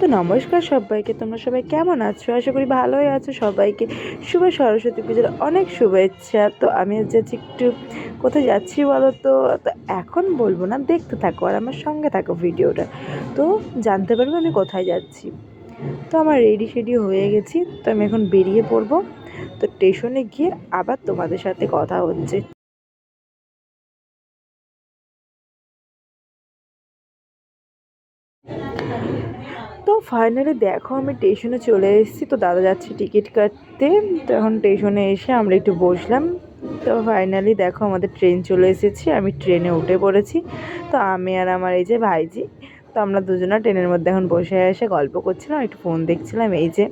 তো নমস্কার সবাইকে, তোমরা সবাই কেমন আছো? আশা করি ভালোই আছো। সবাইকে শুভ সরস্বতী পুজোর অনেক শুভেচ্ছা। তো আমি আজ যাচ্ছি একটু, কোথায় যাচ্ছি বলো তো? তো এখন বলবো না, দেখতে থাকো আর আমার সঙ্গে থাকো ভিডিওটা, তো জানতে পারবে আমি কোথায় যাচ্ছি। তো আমার রেডি শেডি হয়ে গেছি, তো আমি এখন বেরিয়ে পড়বো। তো স্টেশনে গিয়ে আবার তোমাদের সাথে কথা হচ্ছে। তো ফাইনালি দেখো আমি স্টেশনে চলে এসেছি। তো দাদা যাচ্ছে টিকিট কাটতে। তো এখন স্টেশনে এসে আমরা একটু বসলাম। তো ফাইনালি দেখো আমাদের ট্রেন চলে এসেছে, আমি ট্রেনে উঠে পড়েছি। তো আমি আর আমার এই যে ভাইজি, তো আমরা দুজনা ট্রেনের মধ্যে এখন বসে এসে গল্প করছিলাম, একটু ফোন দেখছিলাম। এই যে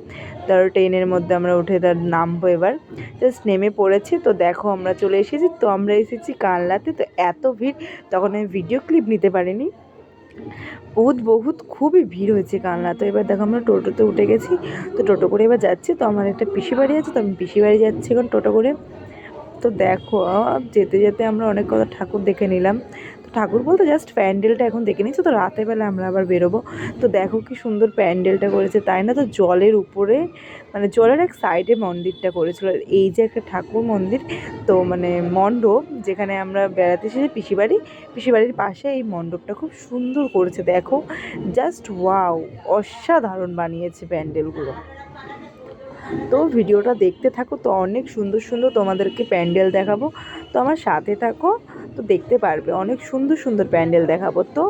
ধরো ট্রেনের মধ্যে আমরা উঠে তার নামবো, এবার জাস্ট নেমে পড়েছি। তো দেখো আমরা চলে এসেছি। তো আমরা এসেছি কানলাতে। তো এত ভিড়, তখন আমি ভিডিও ক্লিপ নিতে পারিনি। বহুত খুবই ভিড় হয়েছে কালনা। তো এবার দেখো আমরা টোটোতে উঠে গেছি। তো টোটো করে এবার যাচ্ছি। তো আমার একটা পিসি বাড়ি আছে, তো আমি পিসি বাড়ি যাচ্ছি এখন টোটো করে। তো দেখো যেতে যেতে আমরা অনেক কথা ঠাকুর দেখে নিলাম। তো ঠাকুর বলতে জাস্ট প্যান্ডেলটা এখন দেখে নিচ্ছি। তো রাতেরবেলা আমরা আবার বেরোবো। তো দেখো কি সুন্দর প্যান্ডেলটা করেছে, তাই না? তো জলের উপরে, মানে জলের এক সাইডে মন্দিরটা করেছিল। এই যে একটা ঠাকুর মন্দির, তো মানে মণ্ডপ, যেখানে আমরা বেড়াতে এসেছি পিসিবাড়ির পাশে এই মণ্ডপটা খুব সুন্দর করেছে। দেখো জাস্ট ওয়াও, অসাধারণ বানিয়েছে প্যান্ডেলগুলো। তো ভিডিওটা দেখতে থাকো, তো অনেক সুন্দর সুন্দর তোমাদেরকে প্যান্ডেল দেখাবো। তো আমার সাথে থাকো, তো দেখতে পারবে অনেক সুন্দর সুন্দর প্যান্ডেল দেখাবো। তো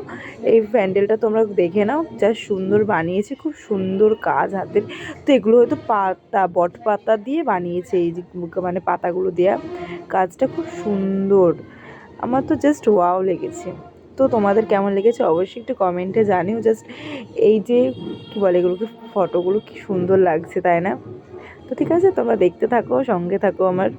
এই প্যান্ডেলটা তোমরা দেখে নাও, যা সুন্দর বানিয়েছে, খুব সুন্দর কাজ হাতের। তো এগুলো হয়তো পাতা, বট পাতা দিয়ে বানিয়েছে, এই যে মানে পাতাগুলো দেওয়া, কাজটা খুব সুন্দর। আমার তো জাস্ট ওয়াও লেগেছে। তো তোমাদের কেমন লেগেছে অবশ্যই একটু কমেন্টে জানিও। জাস্ট এই যে কী বলে, এগুলোকে ফটোগুলো কি সুন্দর লাগছে, তাই না? তো ঠিক আছে, তোমরা দেখতে থাকো, সঙ্গে থাকো আমার।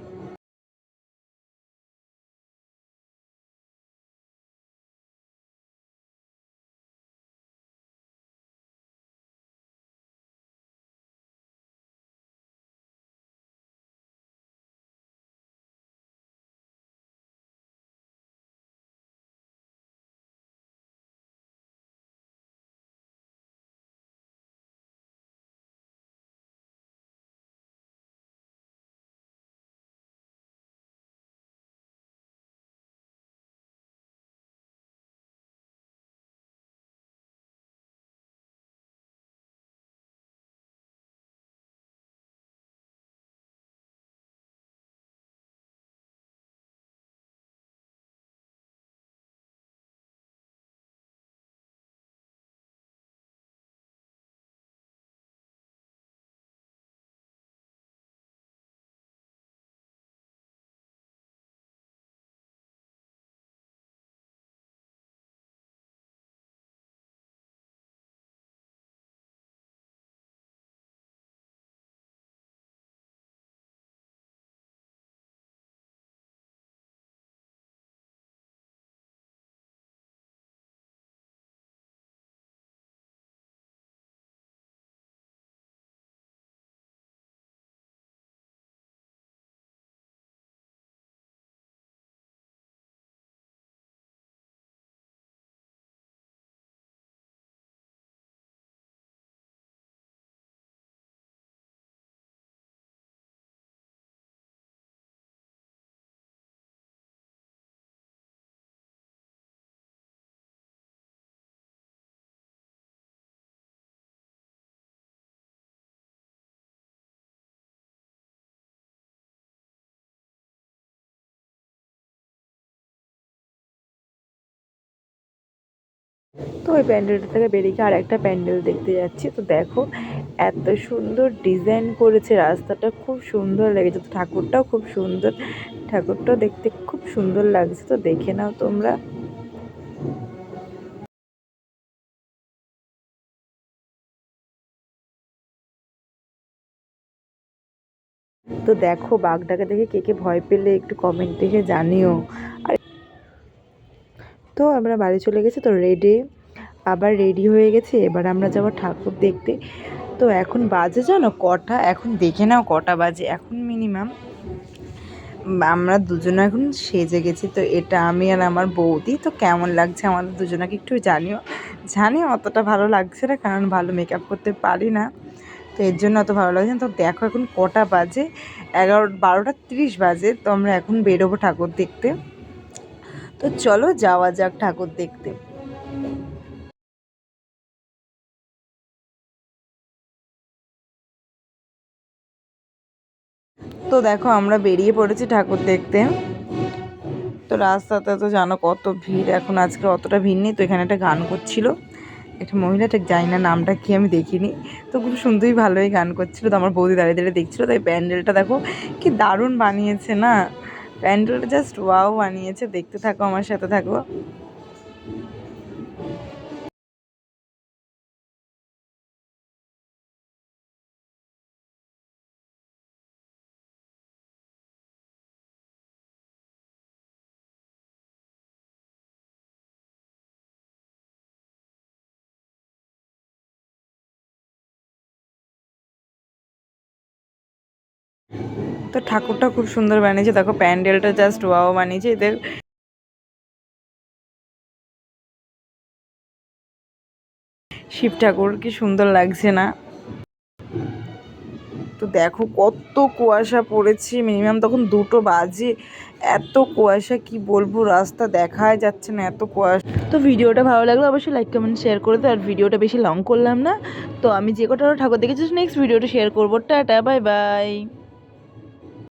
তো ওই প্যান্ডেলটা থেকে বেরিয়ে গিয়ে আর একটা প্যান্ডেল দেখতে যাচ্ছি। তো দেখো এত সুন্দর ডিজাইন করেছে, রাস্তাটা খুব সুন্দর লেগেছে। তো ঠাকুরটাও খুব সুন্দর, ঠাকুরটাও দেখতে খুব সুন্দর লাগছে। তো দেখে নাও তোমরা। তো দেখো বাঘটাকে দেখে কে কে ভয় পেলে একটু কমেন্ট দেখে জানিও। আর তো আমরা বাড়ি চলে গেছি। তো আবার রেডি হয়ে গেছি, এবার আমরা যাবো ঠাকুর দেখতে। তো এখন বাজে জানো কটা? এখন দেখে নাও কটা বাজে। এখন মিনিমাম আমরা দুজনে এখন সেজে গেছি, তো এটা আমি আর আমার বৌদি। তো কেমন লাগছে আমাদের দুজনাকে একটু জানিও। জানি অতটা ভালো লাগছে না, কারণ ভালো মেকআপ করতে পারি না, তো এর জন্য অত ভালো লাগছে না। তো দেখো এখন কটা বাজে, 12:30 বাজে। তো আমরা এখন বেরোবো ঠাকুর দেখতে। তো চলো যাওয়া যাক ঠাকুর দেখতে। তো দেখো আমরা বেরিয়ে পড়েছি ঠাকুর দেখতে। তো রাস্তাতে তো জানো কত ভিড়, এখন আজকে অতটা ভিড় নেই। তো এখানে একটা গান করছিল একটা মহিলা, ঠিক জানি না নামটা কি, আমি দেখিনি। তো খুব সুন্দরই ভালোই গান করছিল। তো আমার বৌদি দাঁড়িয়ে দাঁড়িয়ে দেখছিলো। তাই প্যান্ডেলটা দেখো কি দারুণ বানিয়েছে না, প্যান্ডেলটা জাস্ট ওয়াও বানিয়েছে। দেখতে থাকো, আমার সাথে থাকো। তো ঠাকুরটা খুব সুন্দর বানিয়েছে, দেখো প্যান্ডেলটা জাস্ট ওয়াও বানিয়েছে। এদের শিব ঠাকুর কি সুন্দর লাগছে না। তো দেখো কত কুয়াশা পড়েছে, মিনিমাম তখন 2টো বাজে। এত কুয়াশা কি বলবো, রাস্তা দেখাই যাচ্ছে না, এত কুয়াশা। তো ভিডিওটা ভালো লাগলো অবশ্যই লাইক কমেন্ট শেয়ার করে দাও। আর ভিডিওটা বেশি লং করলাম না। তো আমি যে কটা ঠাকুর দেখেছি নেক্সট ভিডিওটা শেয়ার করবো। Tata, bye bye.